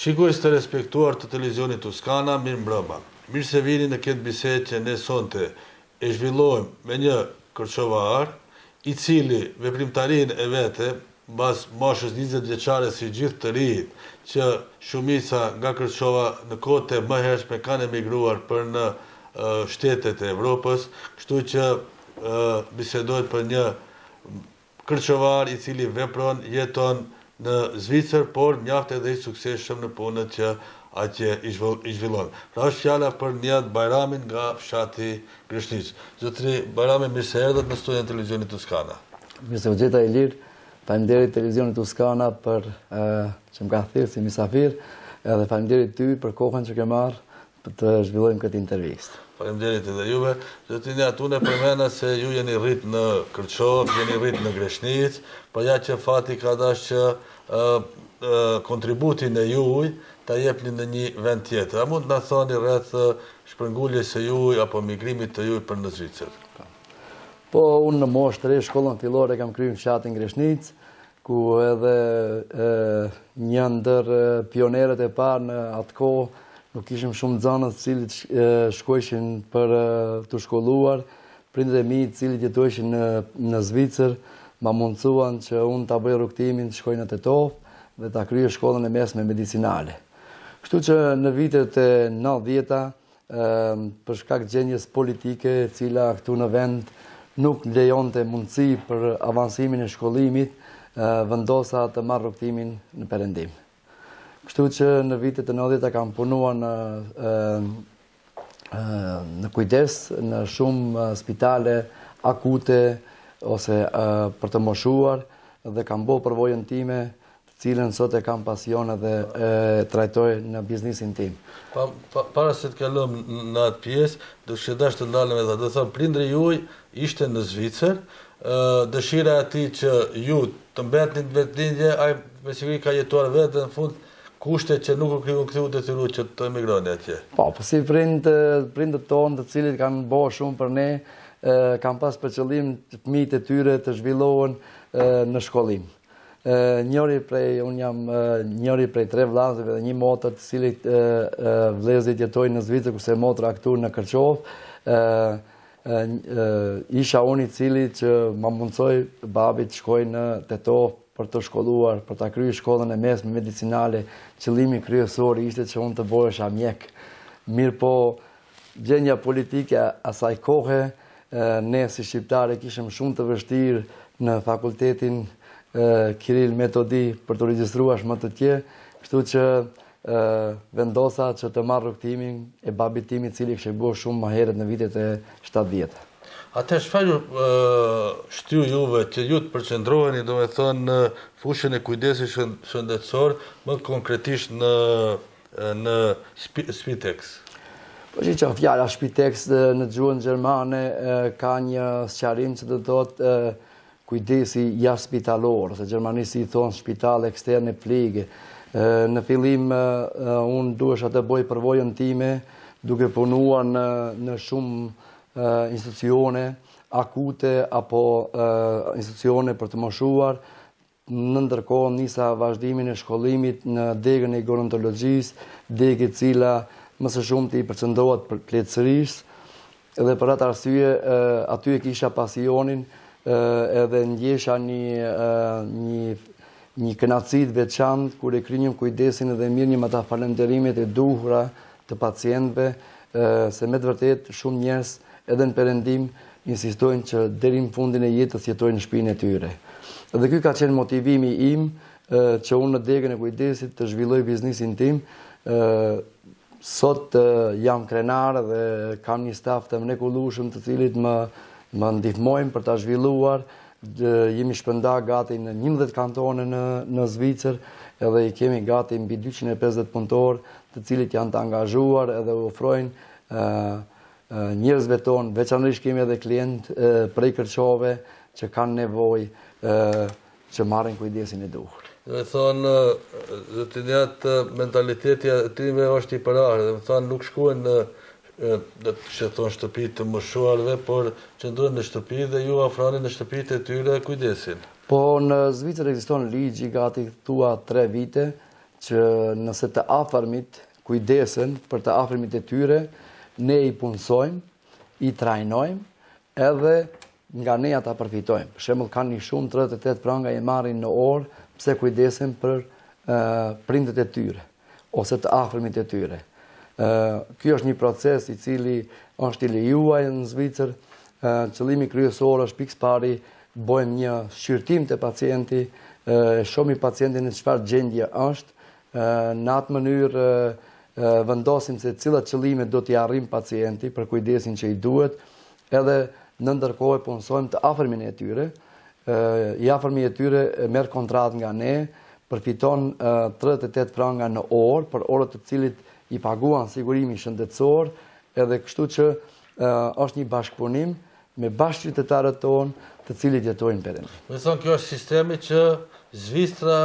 Shikues të respektuar të televizionit Tuskana, mirë mbrëma. Mirë se vini në këtë bisedë që ne sonte e zhvillojmë me një kërçovar, i cili veprimtarinë e vete, mbas moshës 20 vjeçare si gjithë të rinjt, që shumica nga Kërçova në kohët e mëhershme kanë emigruar për në shtetet e Evropës, kështu që bisedojmë për një kërçovar i cili vepron, jeton në Zvicër, por mjaft edhe i suksesshëm në punët që atje i zhvillon. Pra është fjala për Nihat Bajramin nga fshati Greshnic. Zotri Bajrami, mirë se erdhët në studion e televizionit Tuskana. Mirë se u gjeta Ilir, faleminderit televizionit Tuskana për që më ka thirrë si mysafir, edhe faleminderit ty për kohën që ke marrë për të zhvillojmë këtë intervistë. Faleminderit edhe juve. Zotri Nihat, unë përmenda se ju jeni rrit në Kërçovë, jeni rrit në Greshnic, po ja që fati ka dashur që kontributin e juaj ta jepni në një vend tjetër. A mund të na thoni rreth shpërnguljes së juaj apo migrimit të juaj për në Zvicër? Po, unë në moshë të re shkollën fillore kam kryer në fshatin Greshnic, ku edhe një ndër pionerët e parë në atë kohë nuk kishim shumë nxënës të cilët shkojshin për të shkolluar. Prindërit e mi të cilët jetojshin në Zvicër ma mundësuan që unë ta bëj rrugtimin të shkoj në Tetov dhe ta kryej shkollën e mesme medicinale. Kështu që në vitet e 90-ta, për shkak gjendjes politike, e cila këtu në vend nuk lejonte mundësi për avansimin e shkollimit, vendosa të marr rrugtimin në Perëndim. Kështu që në vitet e 90-ta kam punuar në kujdes në shumë spitale akute ose për të moshuar dhe kam bërë përvojën time, të cilën sot e kam pasion dhe trajtoj në biznesin tim. Para se të kalojmë në atë pjesë, do të dash të ndalem edhe, do të them prindri juaj ishte në Zvicër, dëshira e tij që ju të mbetni në vetëdijë, ai me siguri ka jetuar vetë në fund kushtet që nuk u ktheu detyruar që të emigroni atje. Po, si prindët tonë të cilët kanë bërë shumë për ne, kam pas për qëllim fëmijët e tyre të zhvillohen në shkollim. Unë jam njëri prej 3 vllazëve dhe një motër të cilit vëllezërit jetojnë në Zvicër, kurse motra këtu në Kërçovë. Isha unë i cili që ma mundsoi babit të shkoj në Tetov për të shkolluar, për ta kryer shkollën e mesme medicinale. Qëllimi kryesor ishte që unë të bëhesha mjek. Mirë po, gjendja politike asaj kohe, ne si shqiptare kishim shumë të vështirë në fakultetin Kirill Metodi për të regjistruar më të tje, kështu që vendosa që të marr rrugtimin e babit tim i cili kishte bërë shumë më herët në vitet e 70-ta. Atë çfarë shtyu juve që ju të përqendroheni, domethënë në fushën e kujdesit shëndetësor, më konkretisht në Spitex? Po që fjala Spitex në gjuhën gjermane ka një sqarim që do të thotë kujdesi jashtëspitalor, ose gjermanisht i thonë shpital eksterne pflege. Në fillim unë duhesha të bëj përvojën time duke punuar në shumë institucione akute apo institucione për të moshuar. Në ndërkohë nisa vazhdimin e shkollimit në degën e gerontologjisë, degë e cila më së shumti i përqendrohet për lehtësërisë, dhe për atë arsye aty e kisha pasionin edhe ndjesha një kënaqësi të veçantë kur e kryejm kujdesin dhe mirënim ata falënderimet e duhura të pacientëve, se me të vërtetë shumë njerëz edhe në Perëndim insistojnë që deri në fundin e jetës jetojnë në shtëpinë e tyre. Dhe ky ka qenë motivimi im që unë në degën e kujdesit të zhvilloj biznesin tim. Sot jam krenar dhe kam një staf të mrekullueshëm të cilit më ndihmojnë për ta zhvilluar. Jemi shpërndar gati në 11 kantone në Zvicër edhe i kemi gati mbi 250 punëtor të cilët janë të angazhuar edhe ofrojnë njerëzve tonë, veçanërisht kemi edhe klientë prej Kërçove që kanë nevojë që marrin kujdesin e duhur. Dhe thonë, zotërinjat, mentaliteti atyve është i pararë, dhe thonë nuk shkuen në shtëpi të moshuarve, por qëndrojnë në shtëpi dhe ju afroni në shtëpitë e tyre kujdesin. Po në Zvicër ekziston ligji gati thua 3 vite që nëse të afërmit kujdesen për të afërmit e tyre, ne i punësojmë, i trajnojmë edhe nga ne ata përfitojmë. Për shembull kanë një shumë 38 pranga i marrin në orë pse kujdesen për prindët e tyre ose të afërmit e tyre. Ky është një proces i cili është i lejuar në Zvicër. Qëllimi kryesor është pikës pari bëjmë një shqyrtim të pacienti, shohim pacientin në çfarë gjendje është, në atë mënyrë vendosim se cilat qëllime do t'i arrijmë pacienti për kujdesin që i duhet, edhe në ndërkohë punësojmë të afërmin e tyre. I afërmi e tyre merr kontratë nga ne, përfiton 38 franga në orë për orët të cilit i paguan sigurimi shëndetësor, edhe kështu që është një bashkëpunim me bashkëqytetarët tonë të cilit jetojnë perëndim. Me thonë, kjo është sistemi që Zvicra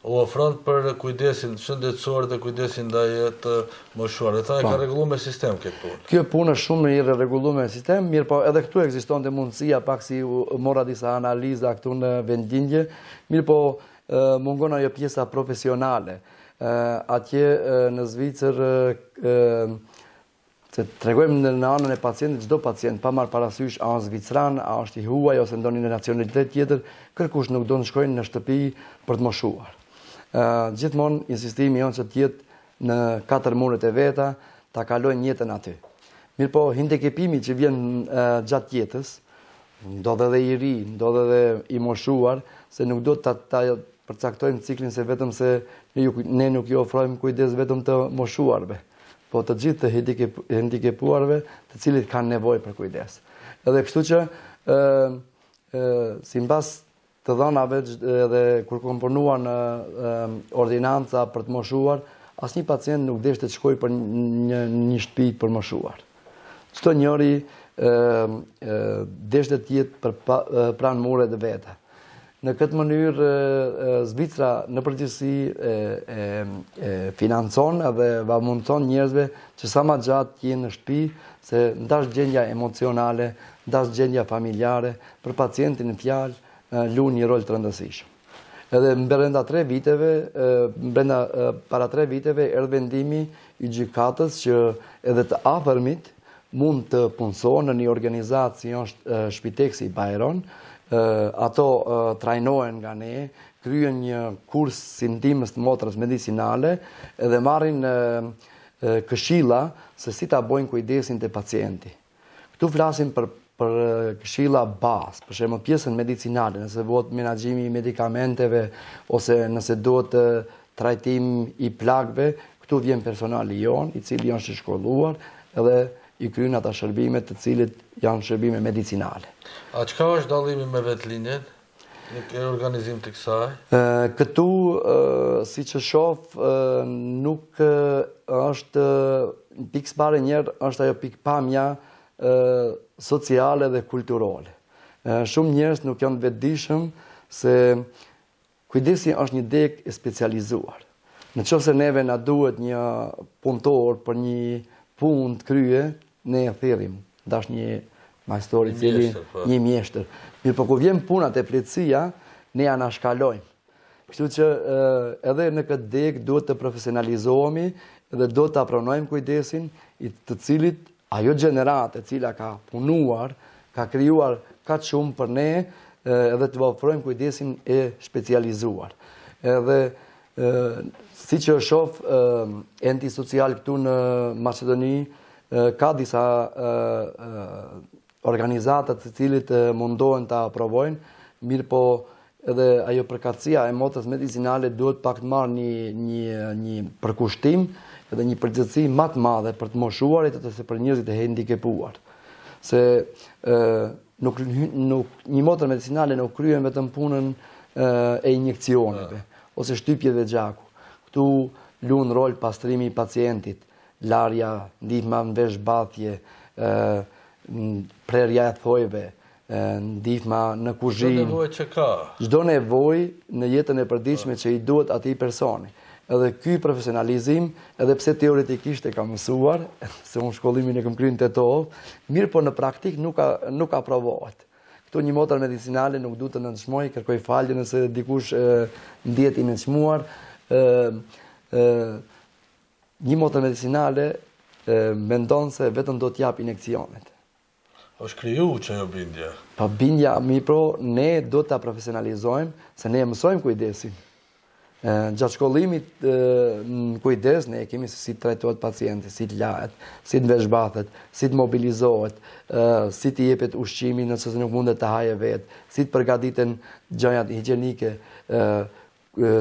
u ofron për kujdesin shëndetësor dhe kujdesin ndaj të moshuar. Dhe thënë ka rregulluar me sistem këtë punë. Kjo punë është shumë i rregulluar me sistem, mirë po edhe këtu ekzistonte mundësia, pak si mora disa analiza këtu në vendingje, mirë po mungon ajo pjesa profesionale. Atje në Zvicër se tregojmë në anën e pacientit, çdo pacient, pa marrë parasysh a është zvicran, a është i huaj ose ndonjë nacionalitet tjetër, kërkush nuk do të shkojnë në shtëpi për të moshuar. Gjithmonë insistimi jonë që të jetë në 4 muret e veta, ta kalojnë jetën aty. Mirë po, handicapimi që vjen gjatë jetës, ndodhe edhe i ri, ndodhe edhe i moshuar, se nuk do ta përcaktojmë ciklin se vetëm se ne nuk i ofrojmë kujdes vetëm të moshuarve, po të gjithë të handikepuarve të cilit kanë nevojë për kujdes. Edhe kështu që sipas të dhënave edhe kur komponuan ordinanca për të moshuar, asnjë pacient nuk deshte të shkojë për një shtëpi për moshuar. Çdo njeri deshte të jetë pranë muret e veta. Në këtë mënyrë, Zvicra në përgjithësi financon edhe mundson njerëzve që sa më gjatë jenë në shtëpi, se ndash gjendja emocionale, ndash gjendja familjare, për pacientin në fjalë luan një rol të rëndësishëm. Edhe brenda 3 viteve, para 3 viteve, erdhi vendimi i gjykatës që edhe të afërmit mund të punësohen në një organizatë si është Shpiteksi Bajron. Ato trajnohen nga ne, kryen një kurs si ndihmës të motrës medicinale edhe marrin këshilla se si ta bojnë kujdesin të pacienti. Këtu flasim për këshilla bazë, për shembull pjesën medicinale, nëse duhet menaxhimi i medikamenteve ose nëse duhet trajtim i plagëve, këtu vjen personali jon, i cili është i shkolluar edhe i kryen ata shërbimet të cilit janë shërbime medicinale. A çka është dallimi me vetlinjen? Në organizim të kësaj? Këtu, siç e shoh, nuk është pikë pare njerë, është ajo pikpamja sociale dhe kulturore. Shumë njerëz nuk janë vetëdijshëm se kujdesi është një degë e specializuar. Nëse neve na duhet një punëtor për një punë të krye, ne e thirrim, dash një majstor i cili një mjeshtër. Mirë, po kur vjen puna te plotësia, ne ja shkalojmë. Kështu që edhe në këtë degë duhet të profesionalizohemi dhe do të pranojmë kujdesin i të cilit ajo gjeneratë e cila ka punuar, ka krijuar kaq shumë për ne, edhe të ofrojmë kujdesin e specializuar. Edhe siç e shoh enti social këtu në Maqedoni, ka disa organizata të cilit mundohen ta aprovojnë, mirë po edhe ajo përkatësia e motrës medicinale duhet pak të marrë një përkushtim edhe një përgjegjësi më të madhe për të moshuarit ose për njerëzit e handikepuar. Se një motër medicinale nuk kryen vetëm punën e injekcioneve, ose shtypje dhe gjaku. Këtu luan rol pastrimi i pacientit, larja, ndihma në veshbathje, prerja e thojve, ndihma në kuzhinë. Çdo nevojë që ka. Çdo nevojë në jetën e përditshme që i duhet atij personi. Edhe ky profesionalizim, edhe pse teoretikisht e kam mësuar, se unë shkollimin e kam kryer në Tetov, mirë po në praktik nuk aprovohet. Këtu një motër medicinale nuk duhet të nënçmoj, kërkoj falje nëse dikush ndihet i nënçmuar. Një motër medicinale mendon se vetëm do t'jap injeksionet. Është kriju që jo bindja. Pa bindja, ne do ta profesionalizojmë, se ne mësojmë kujdesin. Gjatë shkollimit në kujdes, ne kemi se si trajtohet pacienti, si t'lahet, si t'veshbathet, si t'mobilizohet, si t'i jepet ushqimi nëse nuk mundet të haje vetë, si t'përgatiten gjëjat higjienike,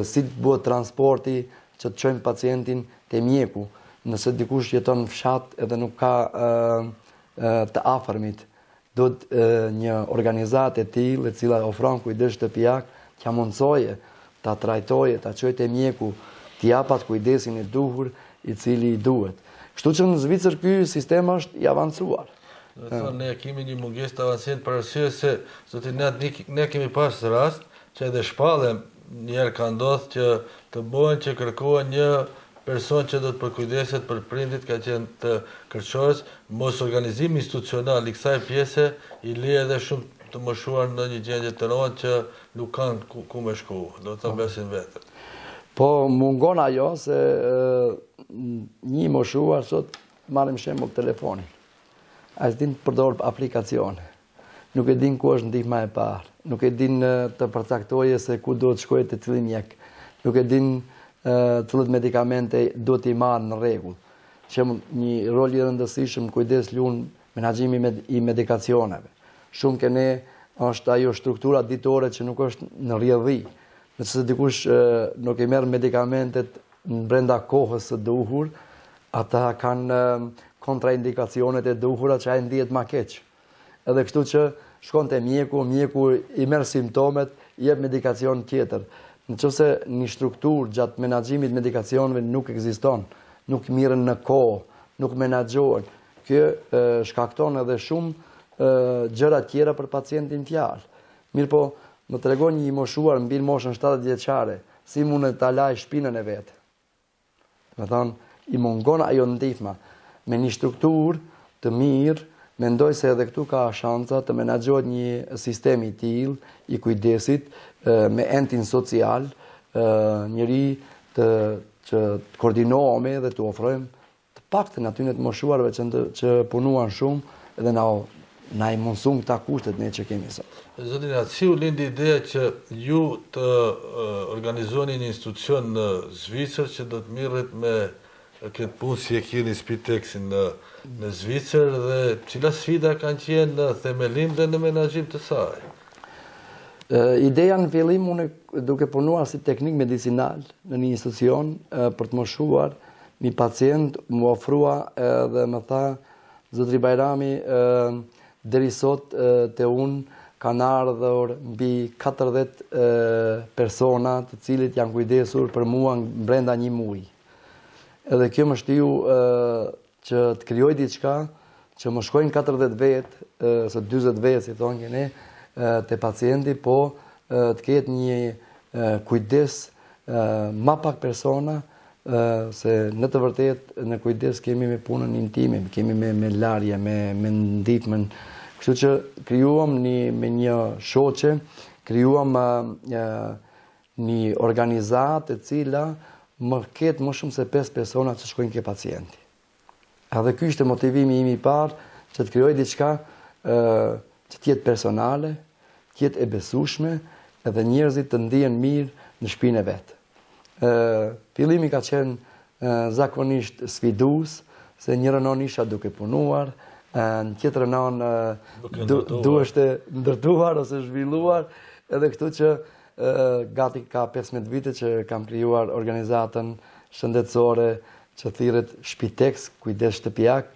si t'bëhet transporti që të çojmë pacientin te mjeku, nëse dikush jeton në fshat edhe nuk ka të afërmit, do një organizatë e tillë e cila ofron kujdes shtëpiak, t'ja mundsoje ta trajtoje, ta çojë te mjeku, t'i japat kujdesin e duhur i cili i duhet. Kështu që në Zvicër ky sistem është i avancuar. Do të thonë ne kemi një mungesë të avancuar për arsye se zotin ne kemi pas rast që edhe shpallë njerë ka ndodhur që të bëhen që kërkohen një person që do të përkujdeset për prindit ka qenë të kërçorës, mos organizim institucional i kësaj pjese i le edhe shumë të moshuar në një gjendje të rëndë që nuk kanë ku me shku, do të mbesin vetë. Po mungon ajo se një moshuar sot marrim shembull telefonin. Ai s'din të përdor aplikacione. Nuk e din ku është ndihma e parë, nuk e din të përcaktojë se ku duhet shkojë te cili mjek. Nuk e din cilët medikamente duhet i marrë në rregull. Që një rol i rëndësishëm kujdes luan menaxhimi i medikacioneve. Shumë kene është ajo struktura ditore që nuk është në rrjedhi. Nëse dikush nuk i merr medikamentet në brenda kohës së duhur, ata kanë kontraindikacionet e duhura që ai ndihet ma keq. Edhe kështu që shkon te mjeku i merr simptomet, i jep medikacion tjetër. Nëse një strukturë gjatë menaxhimit medikacioneve nuk ekziston, nuk mirën në kohë, nuk menaxhohen, kjo shkakton edhe shumë gjëra tjera për pacientin fjalë. Mirë po, më tregon një i moshuar mbi moshën 70 vjeçare, si mundet ta lajë shpinën e vet. Do të thonë, i mungon ajo ndihma. Me një strukturë të mirë, mendoj se edhe këtu ka shansa të menaxhohet një sistem i tillë i kujdesit me entin social, njëri që të koordinohemi dhe të ofrojmë të paktën atyre të moshuarve që punuan shumë edhe na i mundësum këta kushtet ne që kemi sot. Zotin, si u lindi ideja që ju të organizoni një institucion në Zvicër që do të mirret me këtë punë si e keni Spiteksin në Zvicër dhe cila sfida kanë qenë në themelim dhe në menaxhim të saj? Ideja në fillim, unë duke punuar si teknik medicinal në një institucion për të moshuar një pacient, më ofrua dhe më tha, Zotri Bajrami, deri sot te unë kanë ardhur mbi 40 persona të cilët janë kujdesur për mua brenda një muaji. Edhe kjo më shtiu që të krijoj diçka që më shkojnë 40 vetë, ose 40 vetë, si thonë kene, te pacienti, po të ketë një kujdes ma pak persona, se në të vërtet në kujdes kemi me punën intime, kemi me larje, me ndihmën. Kështu që krijuam me një shoqe, krijuam një organizatë e cila më ketë më shumë se 5 persona që shkojnë ke pacienti. Edhe ky ishte motivimi im i parë, që të krijoj diçka që të jetë personale, të jetë e besueshme, edhe njerëzit të ndihen mirë në shtëpinë e vet. Fillimi ka qenë zakonisht sfidues, se një rënon isha duke punuar, në tjetër rënon duheshte ndërtuar ose zhvilluar, edhe këtu që gati ka 15 vite që kam krijuar organizatën shëndetësore që thirret Spiteks, kujdes shtëpiak,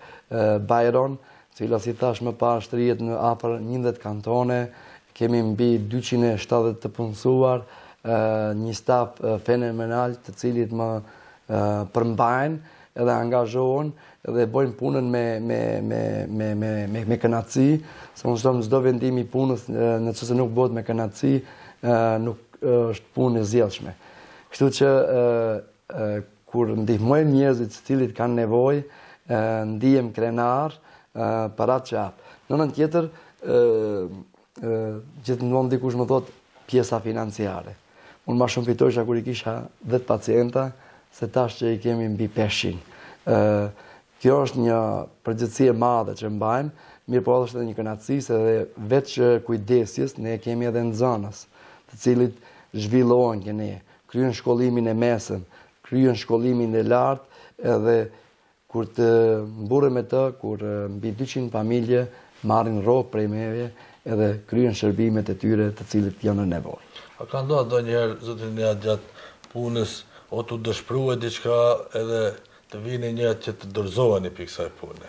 Bajron, cila si thash më parë shtrihet në afër 11 kantone, kemi mbi 270 të punësuar, një staf fenomenal të cilit më përmbajnë edhe angazhohen edhe bojnë punën me kënaqësi, se unë shtom çdo vendim i punës nëse nuk bëhet me kënaqësi, nuk është punë e zgjedhshme. Kështu që kur ndihmojmë njerëzit të cilët kanë nevojë, ndihem krenar për atë çap. Në anën tjetër, gjithmonë dikush më thot pjesa financiare. Unë ma shumë fitosha kur i kisha 10 pacienta, se tash që i kemi mbi 500. Kjo është një përgjithësi e madhe që mbajmë, mirë po është edhe një kënaqësi se edhe veç kujdesjes ne kemi edhe nxënës, të cilit zhvillohen kene, kryen shkollimin e mesëm, kryen shkollimin e lartë, edhe kur të mburrem me të, kur mbi 200 familje marrin rrogë prej meve, edhe kryen shërbimet e tyre të cilët janë në nevojë. A ka ndodhur ndonjëherë zotin Nia gjatë punës o të dëshpërua diçka edhe të vini njerëz që të dorëzoheni pikë kësaj pune?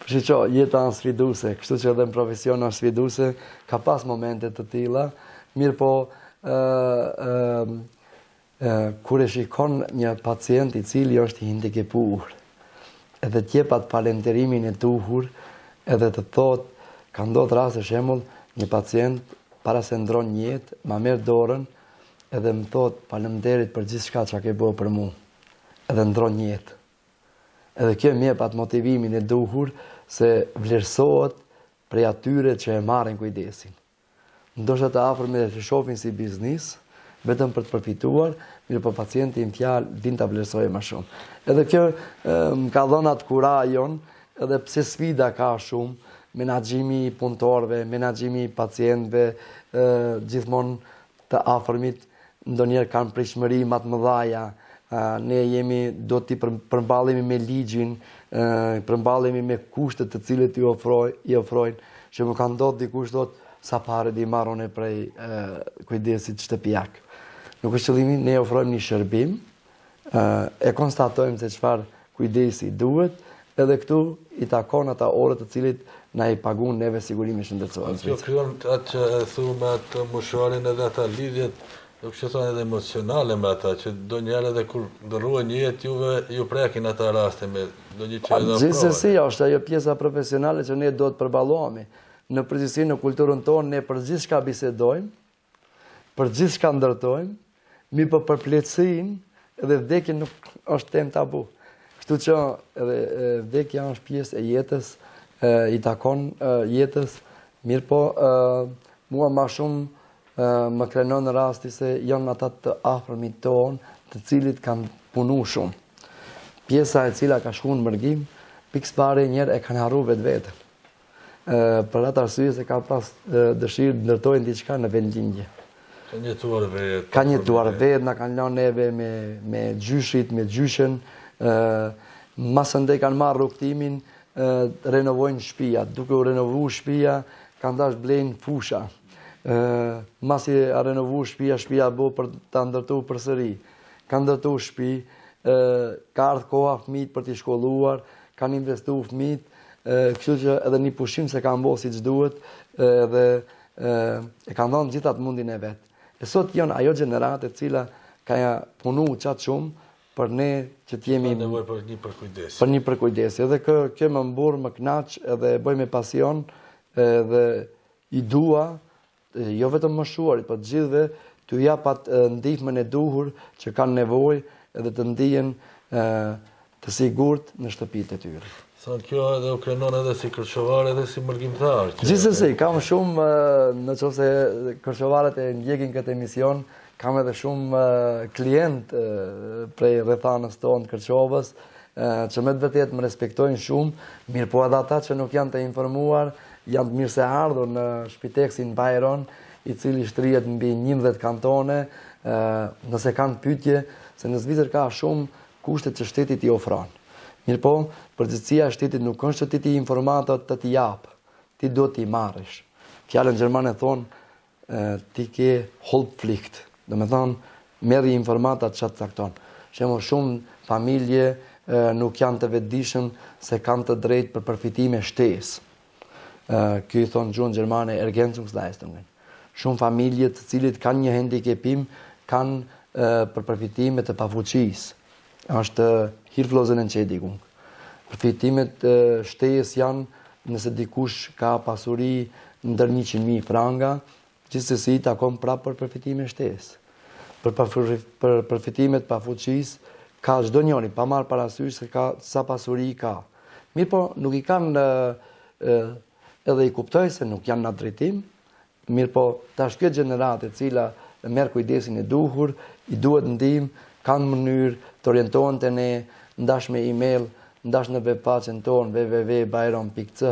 Shiko, jeta është sfiduese, kështu që edhe në profesion është sfiduese, ka pas momente të tilla, mirë po kur e shikon një pacient i cili është i handikepuar, edhe t'jepat falenderimin e duhur, edhe të thot, ka ndodhur raste shembull, një pacient para se ndron një jetë, ma merr dorën, edhe më thot faleminderit për gjithçka që ke bërë për mua, edhe ndron një jetë. Edhe kjo më jep atë motivimin e duhur se vlerësohet prej atyre që e marrin kujdesin. Ndoshta të afërmit e shohin si biznes, vetëm për të përfituar, mirë po pacienti në fjalë din ta vlerësojë më shumë. Edhe kjo më ka dhënë atë kurajon, edhe pse sfida ka shumë, menaxhimi i punëtorëve, menaxhimi i pacientëve, gjithmonë të afërmit ndonjëherë kanë pritshmëri më të mëdha. Ne do t'i përmballemi me ligjin, përmballemi me kushtet të cilët i ofrojnë, që më ka ndodhur dikush thot sa parë di marrone prej kujdesit shtëpiak. Nuk është qëllimi, ne ofrojmë një shërbim, e konstatojmë se çfarë kujdesi duhet, edhe këtu i takon ata orët të cilit na i paguën neve sigurimin shëndetësor. Kjo krijon atë që e thumë atë moshorin edhe ata lidhjet, nuk që thonë edhe emocionale me ata, që do njerë edhe kur ndërruan një jetë juve, ju prekin ata raste me do një që edhe Gjithsesi, është ajo pjesa profesionale që ne do të përballohemi. Në përgjithësi në kulturën tonë, ne për gjithçka bisedojmë, për gjithçka ndërtojmë, mi për përpletësinë edhe vdekja nuk është temë tabu. Kështu që edhe vdekja është pjesë e jetës, i takon jetës, mirë po mua ma shumë më krenon në rasti se janë ata të afërmit tonë, të cilit kanë punu shumë. Pjesa e cila ka shku në mërgim, pikës pare njerë e kanë harru vetë. Për atë arsye se ka pas dëshirë të ndërtojnë diçka në vendlindje. Kanë jetuar vetë. Kanë jetuar vetë, na kanë lënë neve me gjyshit, me gjyshen, masë kanë marrë rrugtimin, renovojnë shtëpia. Duke u renovuar shtëpia, kanë dash blejnë fusha. Masi a renovu shtëpia bo për ta ndërtuar përsëri. Kanë ndërtuar shtëpi, ka ardhur koha fëmijët për t'i shkolluar, kanë investuar fëmijët, kështu që edhe një pushim se kanë bërë siç duhet, dhe e kanë dhënë gjithat mundin e vet. E sot janë ajo gjenerate e cila ka punu qatë shumë për ne që t'jemi nevojë për një përkujdesje. Për një përkujdesje. Edhe kjo më mburr, më kënaq, edhe bëj me pasion, edhe i dua, jo vetëm moshuarit, por të gjithëve t'u jap atë ndihmën e duhur që kanë nevojë edhe të ndihen të sigurt në shtëpitë e tyre. Sa kjo edhe u krenon edhe si kërçovar edhe si mërgjimtar. Gjithsesi, kam shumë, nëse kërçovarët e ndjekin këtë emision, kam edhe shumë klient prej rrethanës tonë Kërçovës, që me të vërtet më respektojnë shumë, mirë po edhe ata që nuk janë të informuar, janë të mirë se ardhur në Shpiteksin Bajron, i cili shtrihet mbi 11 kantone, nëse kanë pyetje, se në Zvicër ka shumë kushtet që shtetit i ofron. Mirë po, përgjithësia e shtetit nuk është që ti informatat të t'i japë, ti do t'i marrësh. Fjalën gjermane thonë, ti ke Holdpflicht. Do me thonë, merri informatat që të cakton. Shumë familje nuk janë të vetëdijshëm se kanë të drejtë për përfitime shtesë. Kjo i thonë gjuhën gjermane Ergänzungsleistungen. Shumë familje të cilit kanë një handicapim kanë për përfitimet e pafuqisë. Është hirflozen e qedikung. Përfitimet shtesë janë nëse dikush ka pasuri ndër 100.000 franga, gjithsesi takon prapë për përfitime shtesë. Për përfitimet pafuqisë ka çdo njeri, pa marrë parasysh se sa pasuri ka. Mirë po, nuk i kanë, edhe i kuptoj se nuk janë në drejtim, mirë po, tash kjo gjeneratë e cila merr kujdesin e duhur, i duhet ndihmë, kanë mënyrë të orientohen te ne, ndash me email, ndash në webpaqen tonë www.bajram.ch,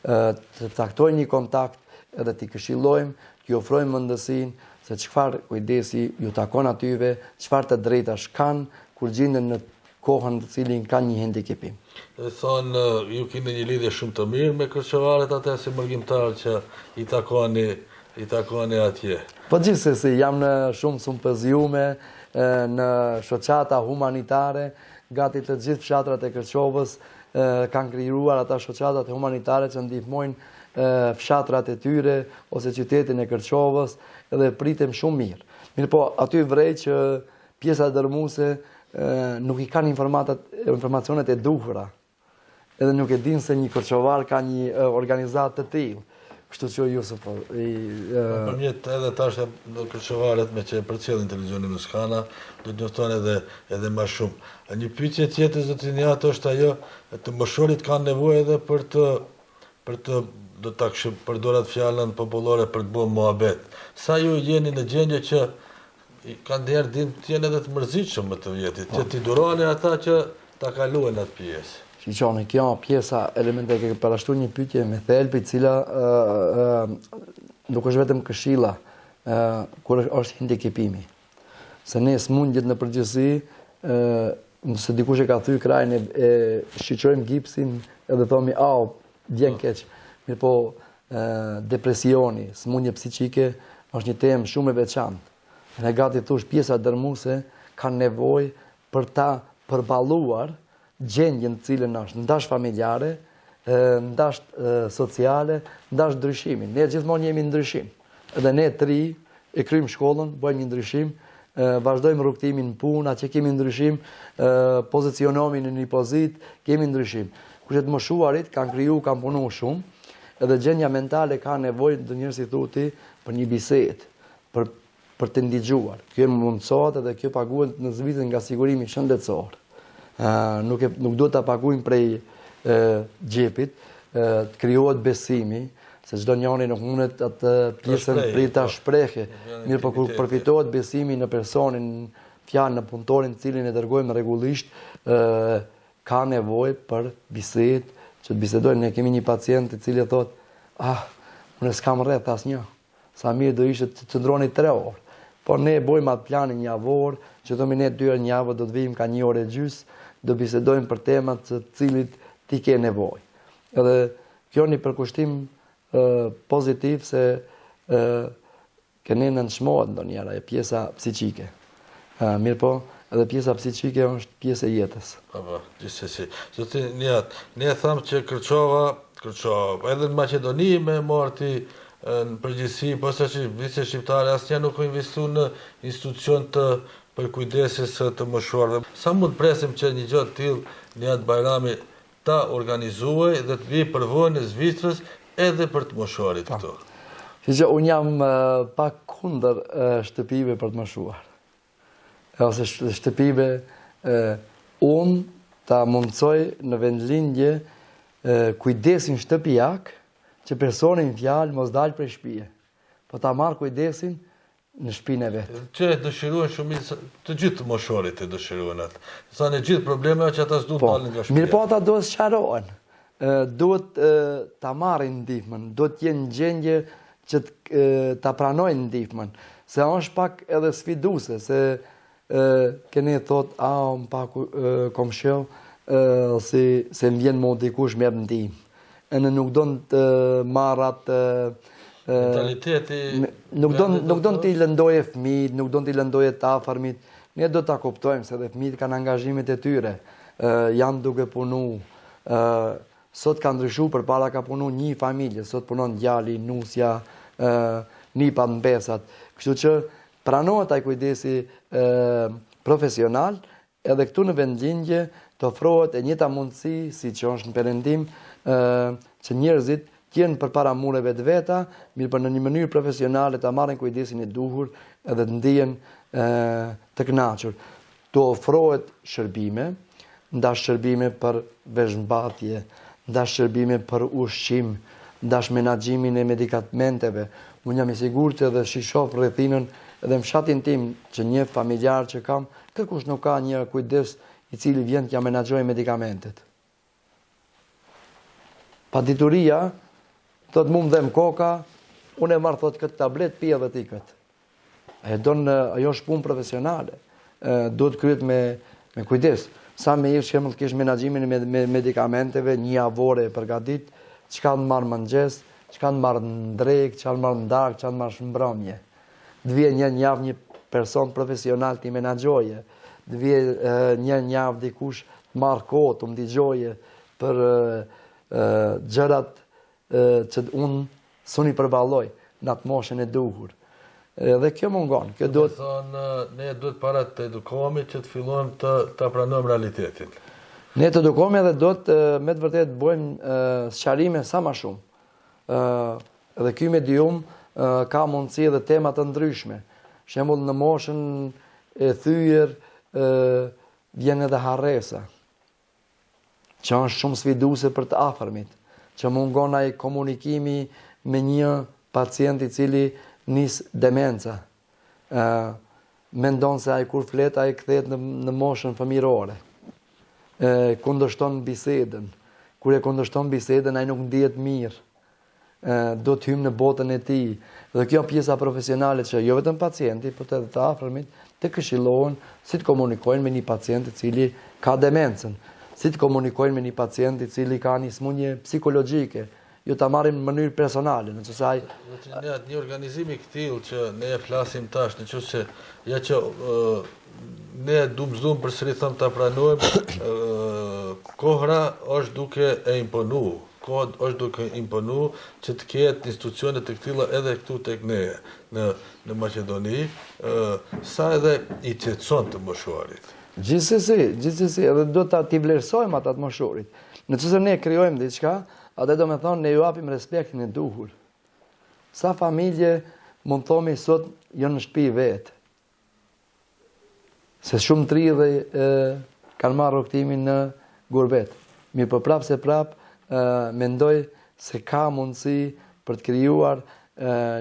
të caktojnë një kontakt edhe t'i këshillojmë, t'i ofrojmë mundësinë se çfarë kujdesi ju takon atyve, çfarë të drejtash kanë kur gjenden në kohën të cilin kanë një hendikepim. Dhe thonë, ju keni një lidhje shumë të mirë me kërçovarët atë si mërgjimtarë që i takoni atje. Po gjithsesi, jam në shumë simpoziume, në shoqata humanitare, gati të gjithë fshatrat e Kërçovës kanë krijuar ata shoqatat humanitare që ndihmojnë fshatrat e tyre ose qytetin e Kërçovës edhe pritem shumë mirë. Mirë po, aty vrej që pjesa dërmuese nuk i kanë informacionet e duhura. Edhe nuk e din se një kërçovar ka një organizat të tillë. Kështu që ju se po... Përmjet edhe tash në kërçovaret me që përcjellin televizionin në Skana, do të njofton edhe më shumë. Një pyetje tjetër zotrinjat është ajo, të moshorit kanë nevojë edhe për të do ta përdorat fjalën popullore për të bërë muhabet. Sa ju jeni në gjendje që kanë derë dim të jenë edhe të mërzitshëm më të vjetit, që t'i duroni ata që ta kaluan atë pjesë. Shiqoni, kjo pjesa elemente ke parashtuar një pyetje me thelbi, cila nuk është vetëm këshilla kur është hendikepimi. Se ne smundjet në përgjithësi, nëse dikush e ka thyr krajin e shiqojmë gipsin edhe thomi au, vjen keq. Mirë po, depresioni, smundje psiqike është një temë shumë e veçantë. Në gati thush pjesa dërmuese kanë nevojë për ta përballuar gjendjen të cilën është ndash familjare, ndash sociale, ndash ndryshimin. Ne gjithmonë jemi ndryshim. Edhe ne tri e kryjmë shkollën, bëjmë një ndryshim, vazhdojmë rrugtimin në punë, atë që kemi ndryshim, pozicionohemi në një pozitë, kemi ndryshim. Kush të moshuarit kanë kriju, kanë punuar shumë, edhe gjendja mentale ka nevojë ndonjëherë si thuti për një bisedë, për të ndigjuar. Kjo mundësohet edhe kjo paguhet në Zvicër nga sigurimi shëndetësor. Nuk do të paguajmë prej xhepit, të krijohet besimi, se çdo njeri nuk mundet atë pjesën prej ta shprehë. Mirë, po kur përfitohet besimi në personin, fjalën në punëtorin të cilin e dërgojmë rregullisht, ka nevojë për bisedë, që të bisedojnë. Ne kemi një pacient i cili thotë, unë s'kam rreth asnjë. Sa mirë do ishte të ndroni 3 orë. Por ne bojmë atë planin javor, që thomi ne 2 orë në javë do të vijmë ka 1 orë e gjys, do bisedojmë për temat të cilit ti ke nevojë. Edhe kjo një përkushtim pozitiv se kene nënshmohet ndonjëherë e pjesa psiqike. Mirë po, edhe pjesa psiqike është pjesë e jetës. Po, gjithsesi. Zotin Nihat, ne thamë që Kërçova, edhe në Maqedoni me marti në përgjithësi, posa që vice shqiptare asnjë nuk ka investuar në institucion për kujdesis të moshuarve. Sa mund presim që një gjë të tillë Nihat Bajrami ta organizuaj dhe të vijë përvojën e Zvicrës edhe për të moshuarit këtu? Që unë jam pak kundër shtëpive për të moshuar. Ose shtëpive, unë ta mundsoj në vendlindje kujdesin shtëpijak, që personin fjalë mos dalë prej shtëpie, po ta marr kujdesin në shtëpinë e vet. Që dëshirojnë shumë të gjithë moshorit e dëshirojnë atë. Sa në gjithë problemet që ata s'duhet dalin nga shtëpia. Mirë po ata duhet sqarohen. Duhet ta marrin ndihmën, duhet të jenë në gjendje që ta pranojnë ndihmën, se është pak edhe sfiduese, se keni thot, më pak komshëll, se më vjen më dikush me ndihmë. Në nuk do të marrat mentaliteti, nuk do të i lëndoje fëmijët, nuk do të i lëndoje të afërmit. Ne do ta kuptojmë se dhe fëmijët kanë angazhimet e tyre, janë duke punu. Sot ka ndryshuar, përpara ka punu një familje, sot punon djali, nusja, nipat, mbesat. Kështu që pranohet ai kujdesi profesional, edhe këtu në vendlindje të ofrohet e njëjta mundësi si që është në perëndim që njerëzit tjenë përpara mureve të veta, mirë për në një mënyrë profesionale të marrin kujdesin e duhur edhe të ndihen të kënaqur. Të ofrohet shërbime, ndash shërbime për veshmbathje, ndash shërbime për ushqim, ndash menaxhimin e medikamenteve. Unë jam i sigurt edhe shoh rrethinën edhe në fshatin tim që një familjar që kam, kërkush nuk ka një kujdes i cili vjen t'ja menaxhojë medikamentet. Padituria, thot mu më dhem koka, unë e marrë thot këtë tablet, pija dhe ti këtë. Ajo është punë profesionale, duhet kryet me kujdes. Sa me ishë që kish menaxhimin e medikamenteve, një javore e përgatit, çka në marrë mëngjes, çka në marrë në drek, çka në marrë në darkë, çka në marrë shëmbrëmje. Dvije një javë një person profesional t'i menaxhoje, dvije një javë dikush marrë kohë, të më digjoje për gjërat që unë suni përballoj në atë moshën e duhur. Dhe kjo mungon. Ne duhet para të edukohemi që të fillojmë të pranojmë realitetin. Ne të edukohemi dhe do të me të vërtet bëjmë sqarime sa më shumë. Dhe ky medium ka mundësi edhe tema të ndryshme. Shembull në moshën e thyer vjen edhe harresa, që është shumë sfiduese për të afërmit, që mungon ai komunikimi me një pacient i cili nis demenca. Mendon se ai kur flet ai kthehet në moshën fëmijërore. Kundërshton bisedën. Kur e kundërshton bisedën ai nuk ndihet mirë. Do të hymë në botën e tij. Dhe kjo pjesa profesionale që jo vetëm pacienti, por edhe të afërmit të këshillohen si të komunikojnë me një pacient i cili ka demencën, si të komunikojnë me një pacient i cili ka një smundje psikologjike, jo ta marrim në mënyrë personale, nëse ai një organizim i tillë që ne e flasim tash, nëse ja që ne zum përsëri thëm ta pranojmë, kohra është duke e imponu. Kohë është duke imponu që të ketë institucione të këtilla edhe këtu tek ne në Maqedoni, sa edhe i qetëson të moshuarit. Gjithsesi, edhe do t'i vlerësojmë ata të moshurit. Nëse ne krijojmë diçka, atë do të thonë ne ju japim respektin e duhur. Sa familje mund thomi sot janë në shtëpi vetë. Se shumë të ri dhe kanë marrë rrugtimin në gurbet. Mirë po prapë se prapë mendoj se ka mundësi për të krijuar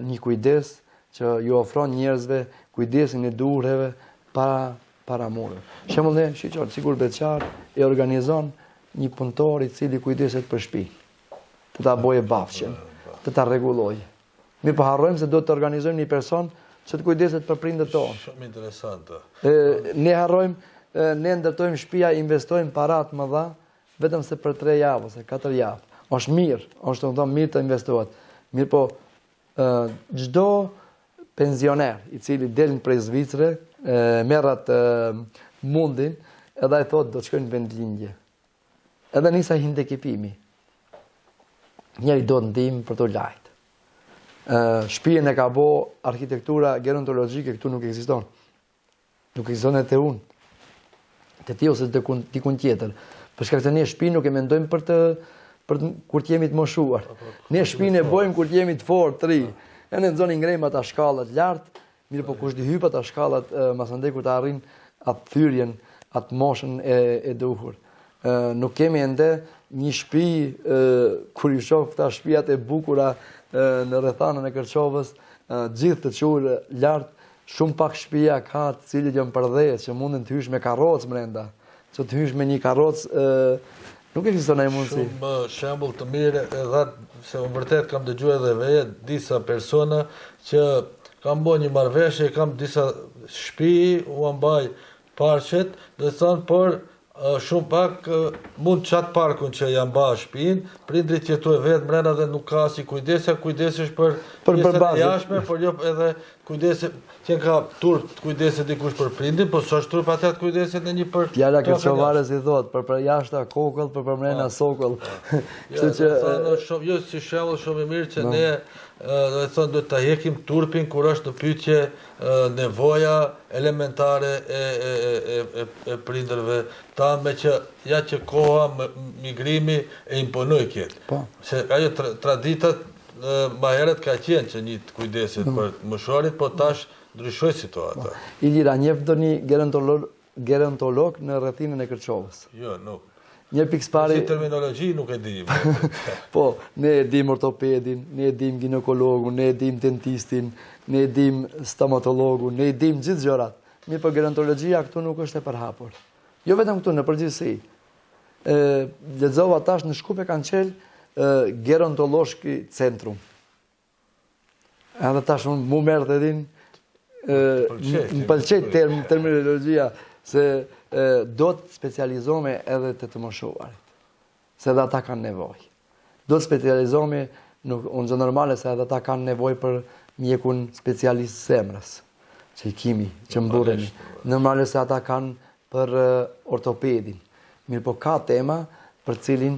një kujdes që ju ofron njerëzve kujdesin e duhurave para mureve. Shembull ne shiqor sigur beqar e organizon një punëtor i cili kujdeset për shtëpi. Të ta bëjë bafqen, të ta rregullojë. Mi po harrojmë se do të organizojmë një person që të kujdeset për prindërit tonë. Shumë interesante. Ne harrojmë, ne ndërtojmë shtëpia, investojmë para të mëdha vetëm se për 3 javë ose 4 javë. Është mirë, është mirë të investohet. Mirë po, çdo pensioner i cili del prej Zvicre, merr atë mundin, edhe ai thotë do të shkojnë në vendlindje. Edhe nisa hindekipimi. Njëri do të ndihmë për të lajt. Shtëpinë e ka bë arkitektura gerontologjike këtu nuk ekziston. Nuk ekziston edhe unë. Te ti ose dikun tjetër. Për shkak se ne shtëpinë nuk e mendojmë për kur të jemi të moshuar. Ne shtëpinë e bëjmë kur të jemi të fortë, të ri. Ne nxonim ngrejmë ata shkallat lart, mirë po kush di hyp ata shkallat masandej kur të arrin atë thyrjen, atë moshën e duhur. Nuk kemi ende një shtëpi kur i shoh këta shtëpiat e bukura në rrethanën e Kërçovës, gjithë të çuar lart, shumë pak shtëpia ka të cilët janë përdhes që munden të hysh me karrocë brenda. Që të hysh me një karrocë nuk ekziston ai mundësi. Shumë shembull të mirë edhe se unë vërtet kam dëgjuar edhe vetë disa persona që kam bërë një marrëveshje, kam disa shtëpi, u mbaj parqet, do të thonë por shumë pak mund çat parkun që ja mba shtëpinë, prindrit jetojnë vetë brenda dhe nuk ka si kujdesja, kujdesesh për pjesën e jashtme, por jo edhe kujdeset, që ka turp të kujdeset dikush për prindin, po s'është turp atë të kujdeset në një për... Fjala kërçovares i thot, për jashta kokull, për mrena sokull. Jo, si shembull shumë i mirë që ne do të hekim turpin kur është në pyetje nevoja elementare e prindërve ta me që ja që koha migrimi e imponoj këtë. Se ajo traditat ma herët ka qenë që një të kujdesit për mosharit, po tash ndryshoj situata. Ilira, njeh do një gerontolog në rrethinën e Kërçovës? Jo, nuk. Një pikspari... Si terminologji nuk e dim. Po, ne e dim ortopedin, ne e dim ginekologun, ne e dim dentistin, ne e dim stomatologun, ne e dim gjithë gjërat. Mirë, po gerontologjia këtu nuk është e përhapur. Jo vetëm këtu, në përgjithësi. Lexova tash në Shkup e kanë qelë gerontoloshki centrum. Edhe tash mu merë të din, më pëlqej terminologjia, se do të specializome edhe të moshuarit, se edhe ata kanë nevoj. Do të specializome, unë gjë normale, se edhe ata kanë nevoj për mjekun specialist semrës, që i kimi, që mbureni. Normale se ata kanë për ortopedin. Mirë po ka tema për cilin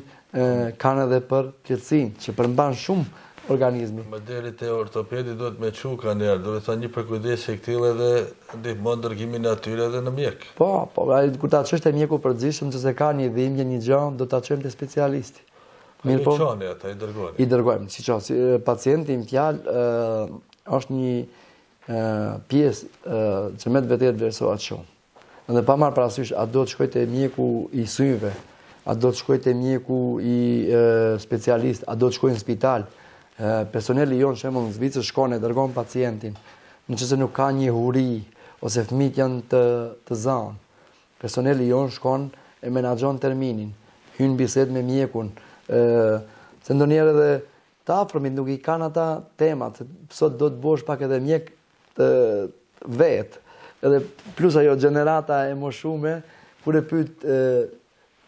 kanë edhe për plotësinë, që përmban shumë organizmi. Modelit e ortopedit do të me quka njerë, do të tha një përkujdesje e këtile dhe ndihmon ndërgimin e atyre dhe në mjek. Po, kur ta çështë e mjeku përgjithshëm, që se ka një dhimbje, një gjë, do ta çojmë te specialisti. Mirë po. Çoni ata i dërgojmë. I dërgojmë, siç pacienti im fjalë është një pjesë që me vetë vlerësohet shumë. Dhe pa marrë parasysh, a do të shkoj te mjeku i synëve, a do të shkoj te mjeku i specialist, a do të shkoj në spital. Personeli jonë shembull në Zvicër shkon e dërgon pacientin, nëse nuk ka një huri ose fëmijët janë të zanë. Personeli jonë shkon e menaxhon terminin, hyn bisedë me mjekun, se ndonjëherë edhe të afërmit nuk i kanë ata temat, sot do të bosh pak edhe mjek të vet. Edhe plus ajo gjenerata e moshume, kur e pyet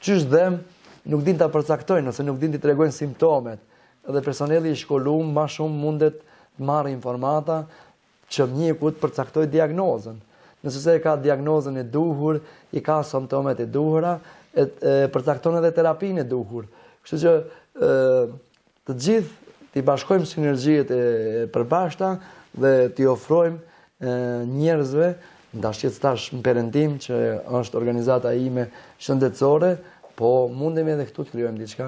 çysh dhem, nuk din ta përcaktojnë ose nuk din t'i tregojnë simptomet. Edhe personeli i shkolluar më shumë mundet të marrë informata që mjeku të përcaktoj diagnozën. Nëse se ka diagnozën e duhur, i ka simptomet e duhura, përcakton edhe terapinë e duhur. Kështu që të gjithë t'i bashkojmë sinergjiet e përbashkëta dhe t'i ofrojmë njerëzve, ndashjet tash në perëndim që është organizata ime shëndetësore, po mundemi edhe këtu të krijojmë diçka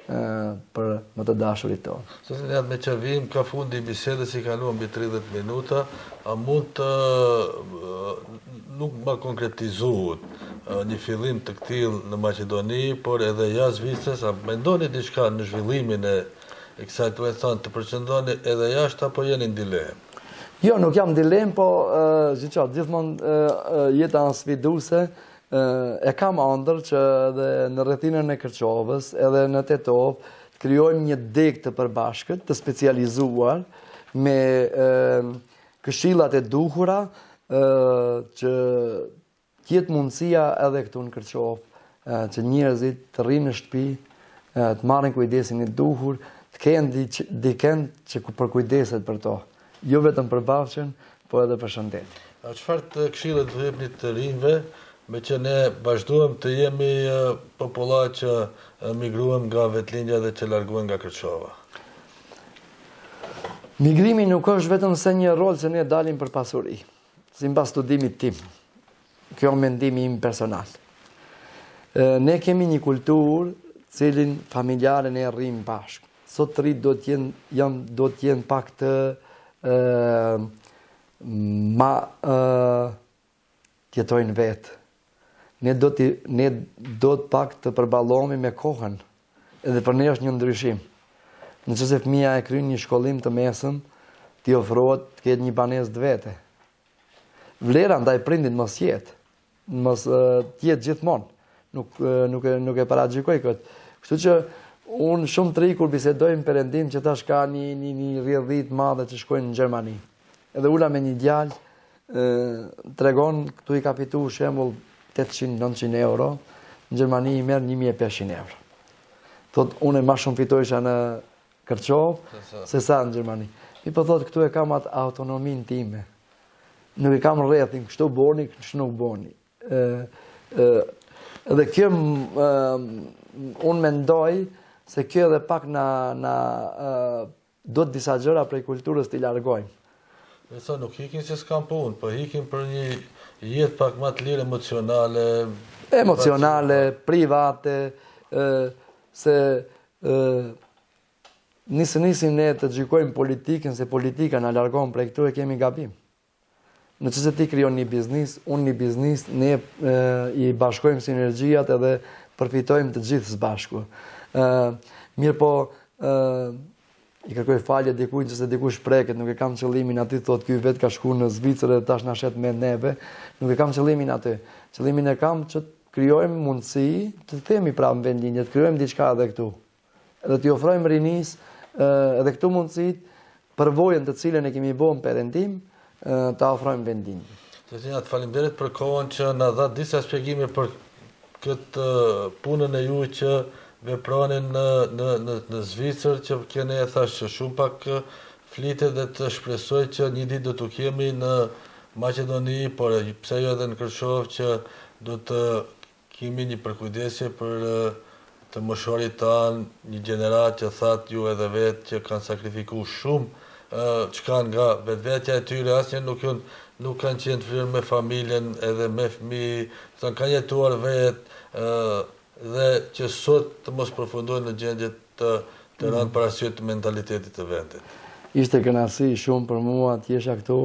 për më të dashurit tonë. Sot ne me që vim ka fundi i bisedës i kaluam mbi 30 minuta, a mund të nuk më konkretizohet një fillim të këtill në Maqedoni, por edhe jashtë Zvicrës, a mendoni diçka në zhvillimin e kësaj të përqendroni edhe jashtë apo jeni në dilemë? Jo, nuk jam dilem, po gjithmonë jeta sfiduese e kam ëndër që edhe në rrethinën e Kërçovës, edhe në Tetov, të krijojmë një degë të përbashkët, të specializuar me këshillat e duhura që jetë mundësia edhe këtu në Kërçovë që njerëzit të rrinë në shtëpi, të marrin kujdesin e duhur, të kenë dikën që përkujdeset për to. Jo vetëm për bafshën, po edhe për shëndetin. A çfarë të këshillet do jepni të rinjve, me që ne vazhdojmë të jemi popullat që migruem nga vetlindja dhe që largohen nga Kërçova? Migrimi nuk është vetëm se një rol që ne dalim për pasuri, sipas studimit tim. Kjo është mendimi im personal. Ne kemi një kulturë cilin familjare ne rrim bashkë. Sot të rritë do të jenë pak të tjetojnë vetë. Ne do të pak të përballohemi me kohën, edhe për ne është një ndryshim. Nëse fëmia e kryen një shkollim të mesëm, t'i ofrohet të ketë një banesë të vete. Vlera ndaj prindit mos jetë, mos jetë gjithmonë. Nuk e paragjykoj këtë. Kështu që unë shumë të ri kur bisedojmë perëndim që tash ka një rrjedhit madhe që shkojnë në Gjermani. Edhe ula me një djalë, tregon këtu i ka fitu shembull 800-900 euro, në Gjermani i merr 1500 euro. Thot, unë ma shumë fitoisha në Kërçovë se sa në Gjermani. I po thot, këtu e kam atë autonominë time. nuk e kam rrethin, kështu boni, kështu nuk boni. Edhe kjo unë mendoj se kjo edhe pak do të disa gjëra prej kulturës t'i largojmë. Me sa nuk hikin se s'kam punë, po hikin për një jetë pak më të lirë emocionale, private, se nisim ne të gjykojmë politikën, se politika na largon prej këtu e kemi gabim. Në që se ti krijon një biznis, unë një biznis, ne i bashkojmë sinergjijat edhe përfitojmë të gjithë së bashku. Mirë po, i kërkoj falje dikujt që se dikush preket, nuk e kam qëllimin aty, thot ky vetë ka shku në Zvicër dhe tash na shet me neve, nuk e kam qëllimin aty. Qëllimin e kam që të krijojmë mundësi të themi pra në vendinje, të krijojmë diçka edhe këtu. Edhe t'i ofrojmë rinis edhe këtu mundësit, përvojën të cilën e kemi bën perëndim, ta ofrojmë vendinje. Zotrinja, të faleminderit për kohën që na dha disa shpjegime për këtë punën e juaj që vepronin në Zvicër, që kene e thash që shumë pak flitet dhe të shpresoj që një ditë do të kemi në Maqedoni, por pse jo edhe në Kërshov, që do të kemi një përkujdesje për të moshorit tanë, një gjenerat që thatë ju edhe vetë që kanë sakrifiku shumë çka nga vetvetja e tyre, asnjë nuk kanë qenë të flirë me familjen edhe me fëmijë, kanë jetuar vetë dhe që sot të mos përfundojnë në gjendje të rënë parasysh të mentalitetit të vendit. Ishte kënaqësi shumë për mua të jesha këtu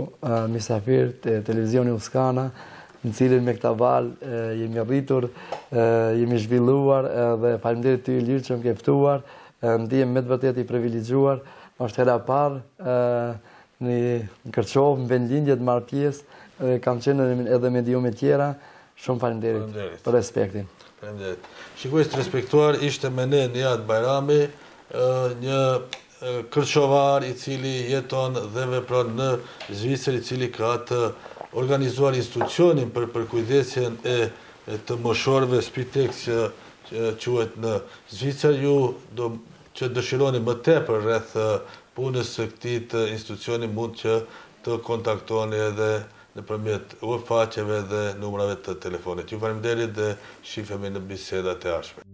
mysafir te televizioni Uskana, në cilin me këta valë jemi rritur, jemi zhvilluar dhe faleminderit ty Ilir që më ke ftuar, ndihem me të vërtetë i privilegjuar. Është hera parë në Kërçov, në vendlindje të marrë pjesë, kam qenë edhe me djume tjera. Shumë faleminderit për respektin. Faleminderit. Shikues të respektuar, ishte me ne Nihat Bajrami, një kërçovar i cili jeton dhe vepron në Zvicër, i cili ka të organizuar institucionin për përkujdesjen e të moshorëve Spitex që quhet në Zvicër. Ju që dëshironi më tepër rreth punës së këtij institucioni mund që të kontaktoni edhe nëpërmjet faqeve dhe numrave të telefonit. Ju faleminderit dhe shihemi në bisedat e ardhshme.